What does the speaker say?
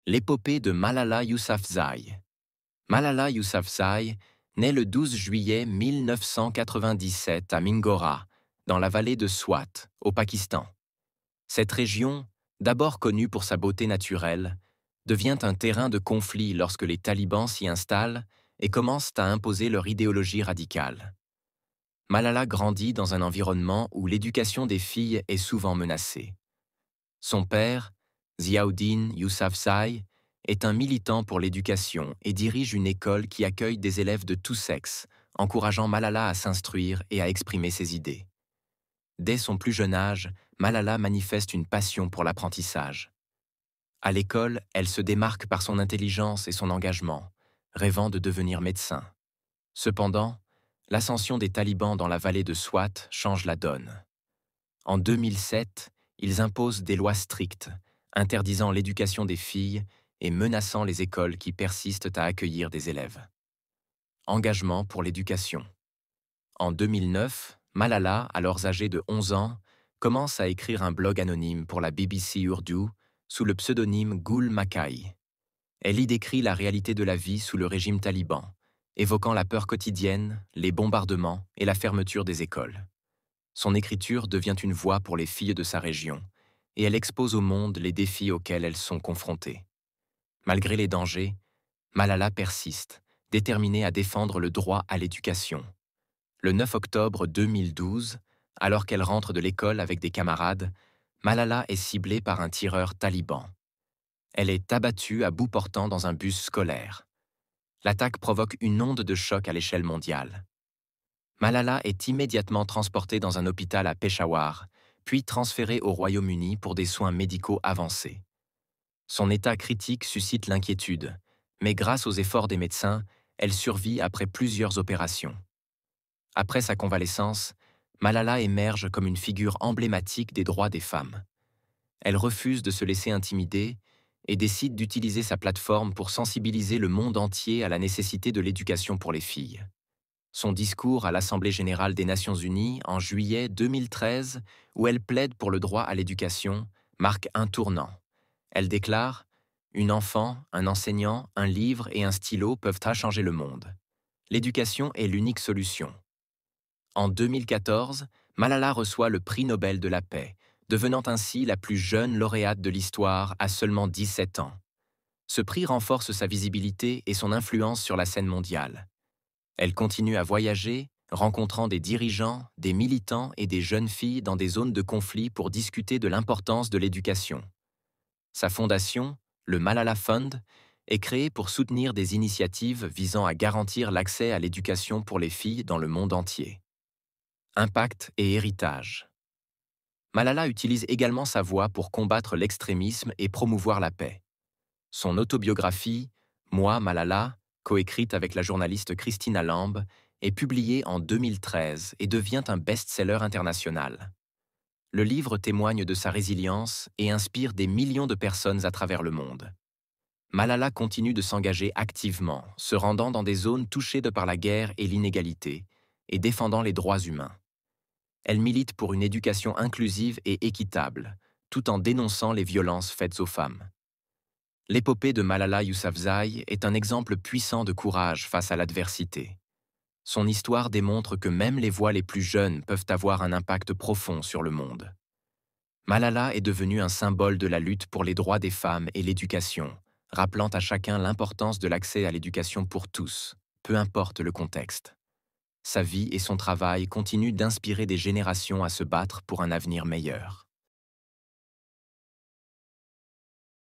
L'épopée de Malala Yousafzai. Malala Yousafzai naît le 12 juillet 1997 à Mingora, dans la vallée de Swat, au Pakistan. Cette région, d'abord connue pour sa beauté naturelle, devient un terrain de conflit lorsque les talibans s'y installent et commencent à imposer leur idéologie radicale. Malala grandit dans un environnement où l'éducation des filles est souvent menacée. Son père, Ziauddin Yousafzai, est un militant pour l'éducation et dirige une école qui accueille des élèves de tous sexes, encourageant Malala à s'instruire et à exprimer ses idées. Dès son plus jeune âge, Malala manifeste une passion pour l'apprentissage. À l'école, elle se démarque par son intelligence et son engagement, rêvant de devenir médecin. Cependant, l'ascension des talibans dans la vallée de Swat change la donne. En 2007, ils imposent des lois strictes, interdisant l'éducation des filles et menaçant les écoles qui persistent à accueillir des élèves. Engagement pour l'éducation. En 2009, Malala, alors âgée de 11 ans, commence à écrire un blog anonyme pour la BBC Urdu sous le pseudonyme Gul Makai. Elle y décrit la réalité de la vie sous le régime taliban, évoquant la peur quotidienne, les bombardements et la fermeture des écoles. Son écriture devient une voix pour les filles de sa région, et elle expose au monde les défis auxquels elles sont confrontées. Malgré les dangers, Malala persiste, déterminée à défendre le droit à l'éducation. Le 9 octobre 2012, alors qu'elle rentre de l'école avec des camarades, Malala est ciblée par un tireur taliban. Elle est abattue à bout portant dans un bus scolaire. L'attaque provoque une onde de choc à l'échelle mondiale. Malala est immédiatement transportée dans un hôpital à Peshawar, puis transférée au Royaume-Uni pour des soins médicaux avancés. Son état critique suscite l'inquiétude, mais grâce aux efforts des médecins, elle survit après plusieurs opérations. Après sa convalescence, Malala émerge comme une figure emblématique des droits des femmes. Elle refuse de se laisser intimider et décide d'utiliser sa plateforme pour sensibiliser le monde entier à la nécessité de l'éducation pour les filles. Son discours à l'Assemblée générale des Nations unies en juillet 2013, où elle plaide pour le droit à l'éducation, marque un tournant. Elle déclare « Une enfant, un enseignant, un livre et un stylo peuvent changer le monde. L'éducation est l'unique solution. » En 2014, Malala reçoit le prix Nobel de la paix, devenant ainsi la plus jeune lauréate de l'histoire à seulement 17 ans. Ce prix renforce sa visibilité et son influence sur la scène mondiale. Elle continue à voyager, rencontrant des dirigeants, des militants et des jeunes filles dans des zones de conflit pour discuter de l'importance de l'éducation. Sa fondation, le Malala Fund, est créée pour soutenir des initiatives visant à garantir l'accès à l'éducation pour les filles dans le monde entier. Impact et héritage. Malala utilise également sa voix pour combattre l'extrémisme et promouvoir la paix. Son autobiographie, Moi, Malala, coécrite avec la journaliste Christina Lamb, est publiée en 2013 et devient un best-seller international. Le livre témoigne de sa résilience et inspire des millions de personnes à travers le monde. Malala continue de s'engager activement, se rendant dans des zones touchées de par la guerre et l'inégalité, et défendant les droits humains. Elle milite pour une éducation inclusive et équitable, tout en dénonçant les violences faites aux femmes. L'épopée de Malala Yousafzai est un exemple puissant de courage face à l'adversité. Son histoire démontre que même les voix les plus jeunes peuvent avoir un impact profond sur le monde. Malala est devenue un symbole de la lutte pour les droits des femmes et l'éducation, rappelant à chacun l'importance de l'accès à l'éducation pour tous, peu importe le contexte. Sa vie et son travail continuent d'inspirer des générations à se battre pour un avenir meilleur.